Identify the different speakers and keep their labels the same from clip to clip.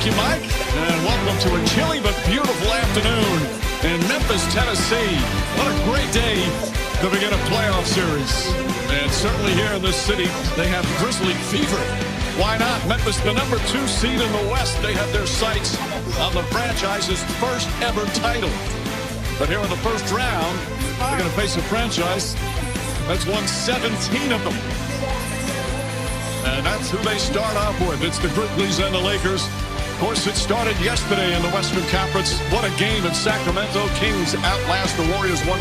Speaker 1: Thank you, Mike, and welcome to a chilly but beautiful afternoon in Memphis, Tennessee. What a great day to begin a playoff series. And certainly here in this city, they have Grizzly fever. Why not? Memphis, the number 2 seed in the West. They have their sights on the franchise's first ever title. But here in the first round, they're going to face a franchise that's won 17 of them. And that's who they start off with. It's the Grizzlies and the Lakers. Of course, it started yesterday in the Western Conference. What a game in Sacramento. Kings outlast the Warriors 1-0.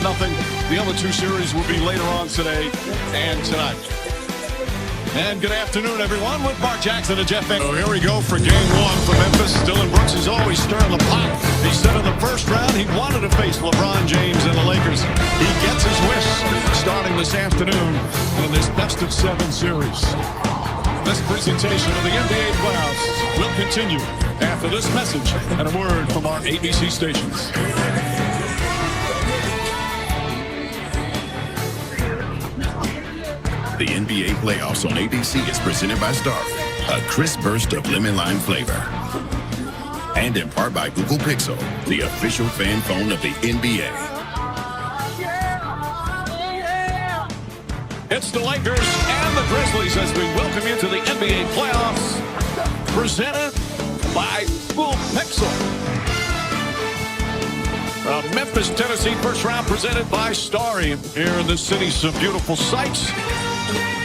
Speaker 1: The other 2 series will be later on today and tonight. And good afternoon, everyone, with Mark Jackson and Jeff Van. So here we go for game 1 for Memphis. Dylan Brooks is always stirring the pot. He said in the first round he wanted to face LeBron James and the Lakers. He gets his wish starting this afternoon in this best-of-7 series. This presentation of the NBA playoffs will continue after this message and a word from our ABC stations.
Speaker 2: The NBA playoffs on ABC is presented by Starry, a crisp burst of lemon lime flavor. And in part by Google Pixel, the official fan phone of the NBA.
Speaker 1: It's the Lakers and the Grizzlies as we welcome you to the NBA playoffs, presented by Google Pixel. Memphis, Tennessee, first round presented by Starry. Here in this city, some beautiful sights.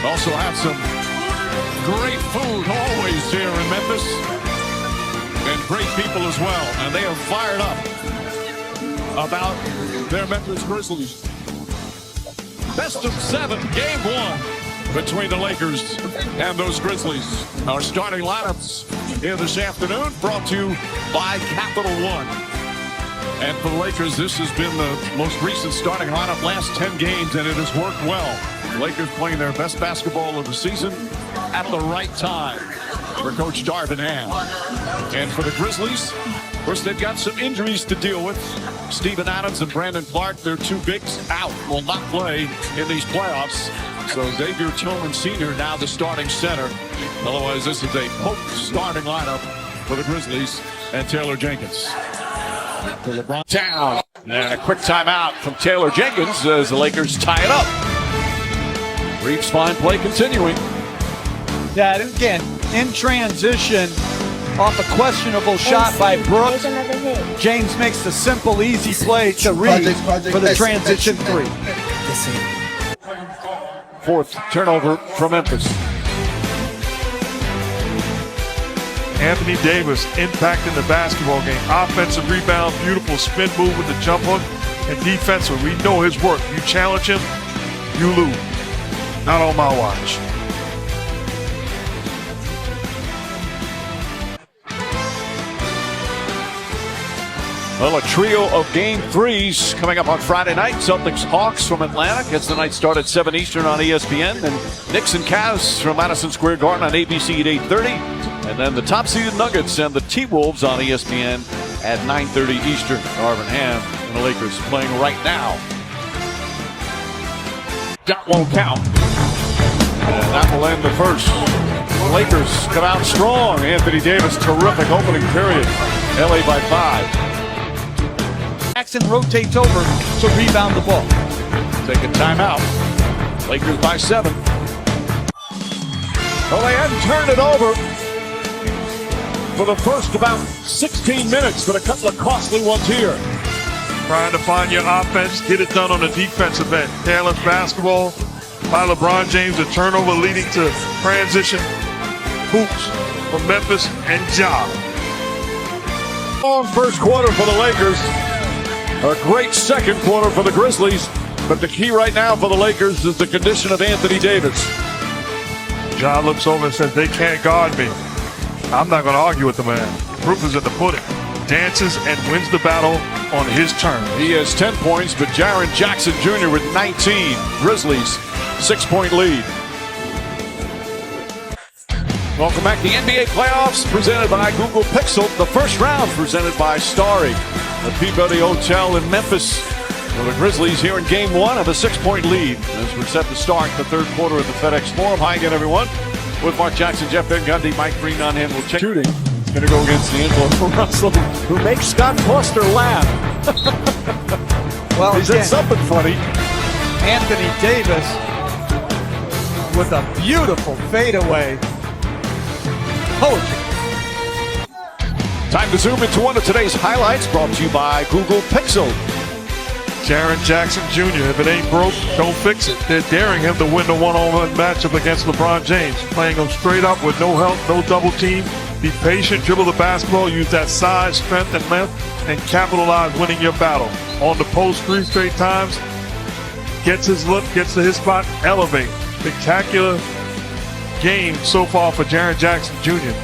Speaker 1: Also have some great food always here in Memphis. And great people as well. And they are fired up about their Memphis Grizzlies. Best of 7, game 1 between the Lakers and those Grizzlies. Our starting lineups here this afternoon brought to you by Capital One. And for the Lakers, this has been the most recent starting lineup last 10 games, and it has worked well. The Lakers playing their best basketball of the season at the right time for Coach Darvin Ham. And for the Grizzlies, of course, they've got some injuries to deal with. Steven Adams and Brandon Clark, their 2 bigs out, will not play in these playoffs. So Xavier Tillman Sr. now the starting center. Otherwise, this is a potent starting lineup for the Grizzlies and Taylor Jenkins. For LeBron down. And a quick timeout from Taylor Jenkins as the Lakers tie it up. Reeves fine play continuing.
Speaker 3: Yeah, again, in transition, off a questionable shot by Brooks. James makes the simple, easy play to Reeves for the transition 3.
Speaker 1: 4th turnover from Memphis.
Speaker 4: Anthony Davis impacting the basketball game. Offensive rebound, beautiful spin move with the jump hook, and defensive. We know his work. You challenge him, you lose. Not on my watch.
Speaker 1: Well, a trio of game 3s coming up on Friday night. Celtics Hawks from Atlanta gets the night start at 7 Eastern on ESPN. And Knicks and Cavs from Madison Square Garden on ABC at 8:30. And then the top-seeded Nuggets and the T-Wolves on ESPN at 9:30 Eastern. Darvin Ham and the Lakers playing right now. That won't count. And that will end the first. The Lakers come out strong. Anthony Davis, terrific opening period. LA by 5.
Speaker 3: Jackson rotates over to rebound the ball.
Speaker 1: Take a timeout. Lakers by 7. Well, they hadn't turned it over for the first about 16 minutes, but a couple of costly ones here.
Speaker 4: Trying to find your offense, get it done on the defensive end. Careless basketball by LeBron James, a turnover leading to transition hoops from Memphis and Ja.
Speaker 1: Long first quarter for the Lakers. A great second quarter for the Grizzlies. But the key right now for the Lakers is the condition of Anthony Davis.
Speaker 4: Ja looks over and says, they can't guard me. I'm not going to argue with the man. Proof is in the pudding. Dances and wins the battle on his terms.
Speaker 1: He has 10 points, but Jaren Jackson Jr. with 19. Grizzlies, 6-point lead. Welcome back to the NBA playoffs, presented by Google Pixel. The first round presented by Starry, the Peabody Hotel in Memphis. Well, the Grizzlies here in game 1 have a 6-point lead as we're set to start the third quarter of the FedEx Forum. Hi again, everyone. With Mark Jackson, Jeff Van Gundy, Mike Green on hand. We'll check shooting. Gonna go against D'Angelo Russell, who makes Scott Foster laugh.
Speaker 3: Well,
Speaker 1: he said something funny.
Speaker 3: Anthony Davis with a beautiful fadeaway. Poetry.
Speaker 1: Time to zoom into one of today's highlights, brought to you by Google Pixel.
Speaker 4: Jaren Jackson Jr., if it ain't broke, don't fix it. They're daring him to win the one-on-one matchup against LeBron James. Playing him straight up with no help, no double team. Be patient, dribble the basketball, use that size, strength, and length, and capitalize winning your battle. On the post 3 straight times, gets his look, gets to his spot, elevate. Spectacular game so far for Jaren Jackson Jr.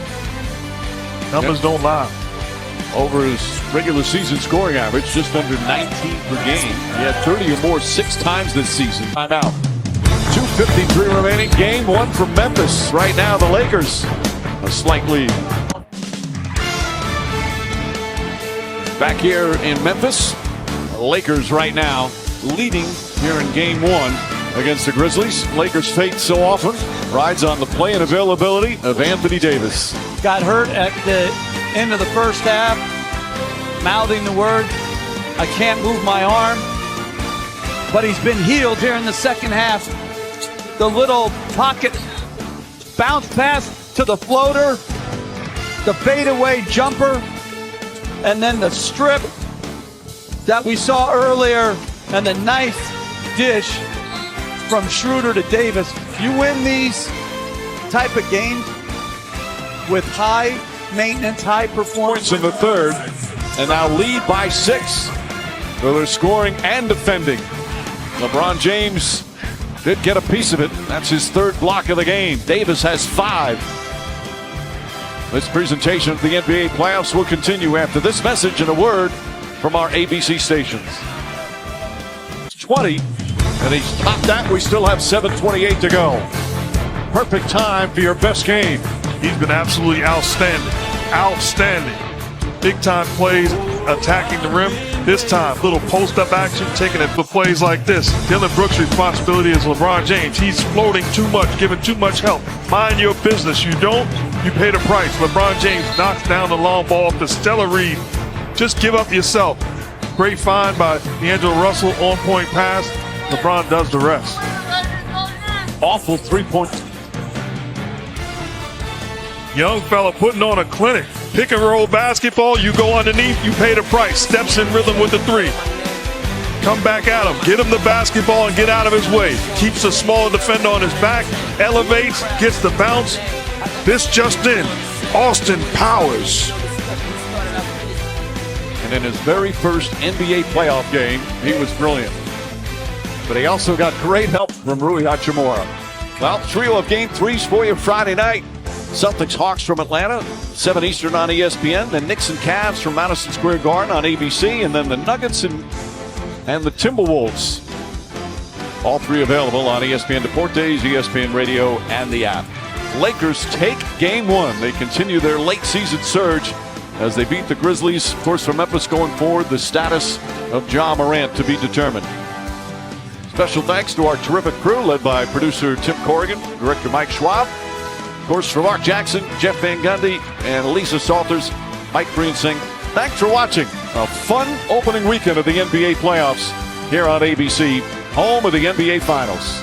Speaker 4: Numbers don't lie.
Speaker 1: Over his regular season scoring average, just under 19 per game. He had 30 or more 6 times this season. Timeout. 2:53 remaining. Game 1 from Memphis. Right now, the Lakers a slight lead. Back here in Memphis, the Lakers right now leading here in game 1 against the Grizzlies. Lakers' fate so often rides on the play and availability of Anthony Davis.
Speaker 3: Got hurt at the end of the first half, mouthing the word, "I can't move my arm," but he's been healed here in the second half. The little pocket bounce pass to the floater, the fadeaway jumper, and then the strip that we saw earlier, and the nice dish from Schroeder to Davis. You win these type of games with high maintenance, high performance.
Speaker 1: Points in the third, and now lead by 6. So they're scoring and defending. LeBron James did get a piece of it. That's his 3rd block of the game. Davis has 5. This presentation of the NBA playoffs will continue after this message and a word from our ABC stations. 20, and he's topped that. We still have 7:28 to go. Perfect time for your best game.
Speaker 4: He's been absolutely outstanding. Outstanding. Big time plays, attacking the rim. This time, little post-up action, taking it for plays like this. Dylan Brooks' responsibility is LeBron James. He's floating too much, giving too much help. Mind your business. You don't, you pay the price. LeBron James knocks down the long ball off the Stella Reed. Just give up yourself. Great find by D'Angelo Russell, on-point pass. LeBron does the rest.
Speaker 1: Awful 3-point.
Speaker 4: Young fella putting on a clinic. Pick and roll basketball, you go underneath, you pay the price. Steps in rhythm with the 3. Come back at him, get him the basketball and get out of his way. Keeps the smaller defender on his back, elevates, gets the bounce. This just in, Austin Powers.
Speaker 1: And in his very first NBA playoff game, he was brilliant. But he also got great help from Rui Hachimura. Well, trio of game 3s for you Friday night. Celtics Hawks from Atlanta, 7 Eastern on ESPN. Then Knicks and Cavs from Madison Square Garden on ABC. And then the Nuggets and the Timberwolves. All 3 available on ESPN Deportes, ESPN Radio, and the app. Lakers take game 1. They continue their late season surge as they beat the Grizzlies. Of course, from Memphis going forward, the status of Ja Morant to be determined. Special thanks to our terrific crew led by producer Tim Corrigan, director Mike Schwab. Of course, for Mark Jackson, Jeff Van Gundy, and Lisa Salters, Mike Greensing. Thanks for watching a fun opening weekend of the NBA playoffs here on ABC, home of the NBA Finals.